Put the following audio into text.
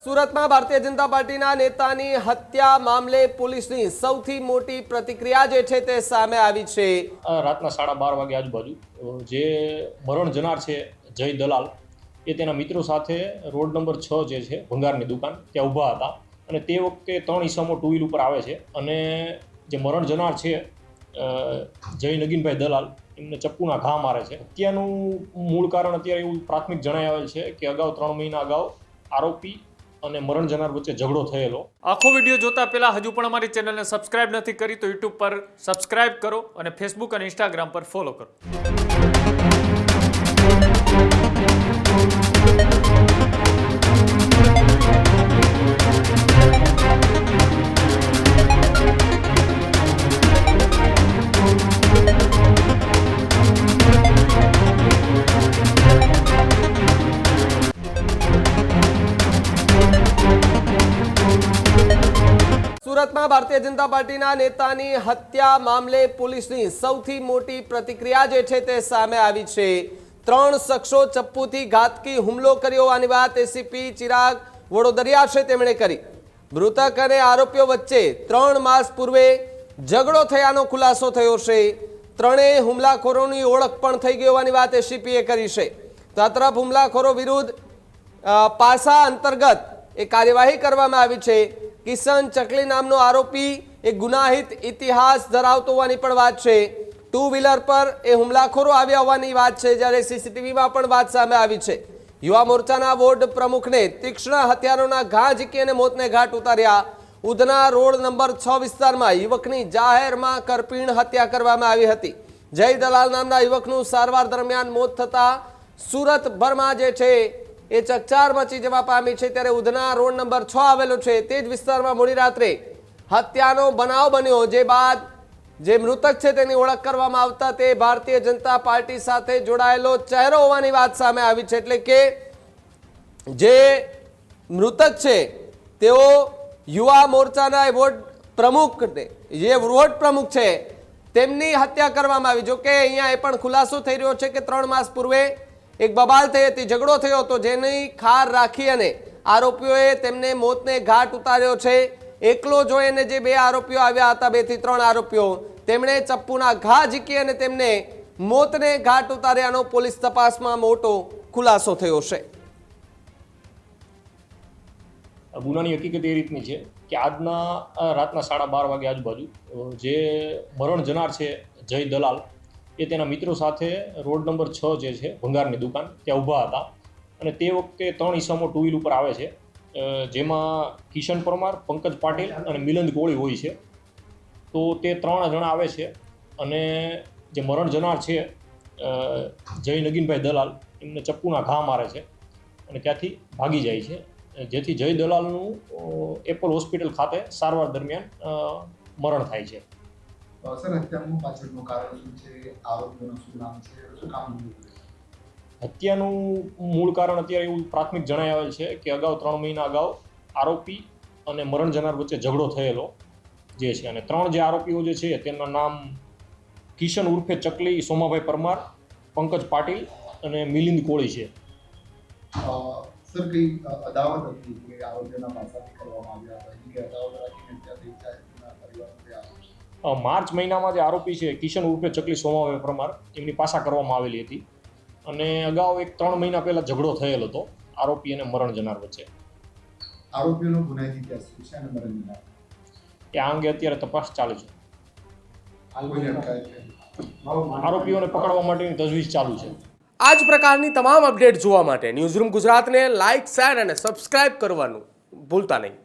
સુરતમાં ભારતીય જનતા પાર્ટીના નેતાની હત્યા મામલે પોલીસની સૌથી મોટી પ્રતિક્રિયા જે છે તે સામે આવી છે। રાતના 12:30 વાગે આજુબાજુ જે મરણ જનાર છે જય દલાલ એ તેના મિત્રો સાથે રોડ નંબર 6 જે છે ભંગારની દુકાન ત્યાં ઊભા હતા અને તે વખતે ત્રણ ઈસમો ટુ વ્હીલ ઉપર આવે છે અને જે મરણ જનાર છે જય નગીનભાઈ દલાલ એમને ચપ્પુના ઘા મારે છે। હત્યાનું મૂળ કારણ અત્યારે એવું પ્રાથમિક જણાઈ આવેલ છે કે અગાઉ 3 મહિના અગાઉ આરોપી અને મરણ જનાર વચ્ચે ઝઘડો થયેલો। આખો વિડીયો જોતા પહેલા હજુ પણ અમારી ચેનલને સબસ્ક્રાઇબ નથી કરી તો YouTube પર સબસ્ક્રાઇબ કરો અને Facebook અને Instagram પર ફોલો કરો। સુરતમાં ભારતીય જનતા પાર્ટીના નેતાની હત્યા મામલે પોલીસની સૌથી મોટી પ્રતિક્રિયા જે છે તે સામે આવી છે। 3 શખ્સો ચપ્પુથી ઘાતકી હુમલો કર્યો હોવાની વાત એસીપી ચિરાગ વડોદરિયા છે તેમણે કરી। મૃતક અને આરોપીઓ વચ્ચે 3 માસ પૂર્વે ઝઘડો થયાનો ખુલાસો થયો છે। ત્રણેય હુમલાખોરોની ઓળખ પણ થઈ ગઈ હોવાની વાત એસીપીએ કરી છે। તો આ તરફ હુમલાખોરો વિરુદ્ધ પાસા અંતર્ગત એ કાર્યવાહી કરવામાં આવી છે। કિશન ચકલી નામનો આરોપી એક ગુનાહિત ઇતિહાસ ધરાવતો હોવાની પણ વાત છે। 2 વ્હીલર પર એ હુમલાખોરો આવ્યા હોવાની વાત છે, જ્યારે સીસીટીવીમાં પણ વાત સામે આવી છે। યુવા મોરચાના વોર્ડ પ્રમુખને તીક્ષ્ણ હથિયારોના ઘા ઝીકી અને મોતને ઘાટ ઉતાર્યા। ઉધના રોડ નંબર 6 વિસ્તારમાં યુવકની જાહેરમાં કરપીણ હત્યા કરવામાં આવી હતી। જય દલાલ નામના યુવકનું સારવાર દરમિયાન મોત થતા સુરતભરમાં જે છે એ ચકચાર મચી જવા પામી છે। ત્યારે ઉધના રોડ નંબર 6 આવેલો છે તે જ વિસ્તારમાં મોડી રાત્રે હત્યાનો બનાવ બન્યો, જે બાદ જે મૃતક છે તેની ઓળખ કરવામાં આવતા તે ભારતીય જનતા પાર્ટી સાથે જોડાયેલો ચહેરો હોવાની વાત સામે આવી છે। એટલે કે જે મૃતક છે તેઓ યુવા મોરચાના વોર્ડ પ્રમુખ છે તેમની હત્યા કરવામાં આવી। જો કે અહીંયા એ પણ ખુલાસો થઈ રહ્યો છે કે 3 માસ પૂર્વે એક બબાલ થઈ હતી, ઝઘડો થયો હતો, જેની ખાર રાખી અને આરોપીઓએ તેમને મોતને ઘાટ ઉતાર્યો છે। એકલો જોઈને જે 2 આરોપીઓ આવ્યા હતા, 2 થી 3 આરોપીઓ, તેમણે ચપ્પુના ઘા ઝીકી અને તેમને મોતને ઘાટ ઉતાર્યાનો પોલીસ તપાસમાં મોટો ખુલાસો થયો છે। ગુનાની હકીકત એ રીતની છે કે આજના રાતના 12:30 વાગે આજુબાજુ જે મરણ જનાર છે જય દલાલ એ તેના મિત્રો સાથે રોડ નંબર 6 જે છે ભંગારની દુકાન ત્યાં ઊભા હતા અને તે વખતે 3 ઈસમો ટુ વ્હીલ ઉપર આવે છે, જેમાં કિશન પરમાર, પંકજ પાટીલ અને મિલંદ કોળી હોય છે। તો તે 3 જણા આવે છે અને જે મરણ જનાર છે જય નગીનભાઈ દલાલ એમને ચપ્પુના ઘા મારે છે અને ત્યાંથી ભાગી જાય છે, જેથી જય દલાલનું એપલ હોસ્પિટલ ખાતે સારવાર દરમિયાન મરણ થાય છે। સર, હત્યાનું પાછળનું કારણ શું છે? આરોપીઓનું શું નામ છે? શું કામ? હત્યાનું મૂળ કારણ અત્યારે એવું પ્રાથમિક જણાઈ આવેલ છે કે અગાઉ 3 મહિના અગાઉ આરોપી અને મરણ જનાર વચ્ચે ઝઘડો થયેલો જે છે અને 3 જે આરોપીઓ જે છે તેમના નામ કિશન ઉર્ફે ચકલી, સોમાભાઈ પરમાર, પંકજ પાટીલ અને મિલિંદ કોળી છે। સર, કઈ અદાવત હતી કે આરોપીઓના પાસાથી કરવામાં આવ્યા હતા કે અદાવત રાખીને હત્યા થઈ જાય માર્ચ મહિનામાં જે આરોપી છે કિશન ઉર્ફે ચકલી, સોમાભાઈ પરમાર, એમની પાસા કરવામાં આવેલી હતી અને અગાઉ 3 મહિના પહેલા ઝઘડો થયેલો હતો આરોપી અને મરણ જનાર વચ્ચે। આરોપીઓનો ગુનાહિત ઇતિહાસ શું છે અને મરણ જનાર એ આ અંગે અત્યારે તપાસ ચાલુ છે। આરોપીઓને પકડવા માટેની તજવીજ ચાલુ છે। આ જ પ્રકારની તમામ અપડેટ જોવા માટે ન્યૂઝરૂમ ગુજરાતને લાઇક, શેર અને સબસ્ક્રાઇબ કરવાનું ભૂલતા નહીં।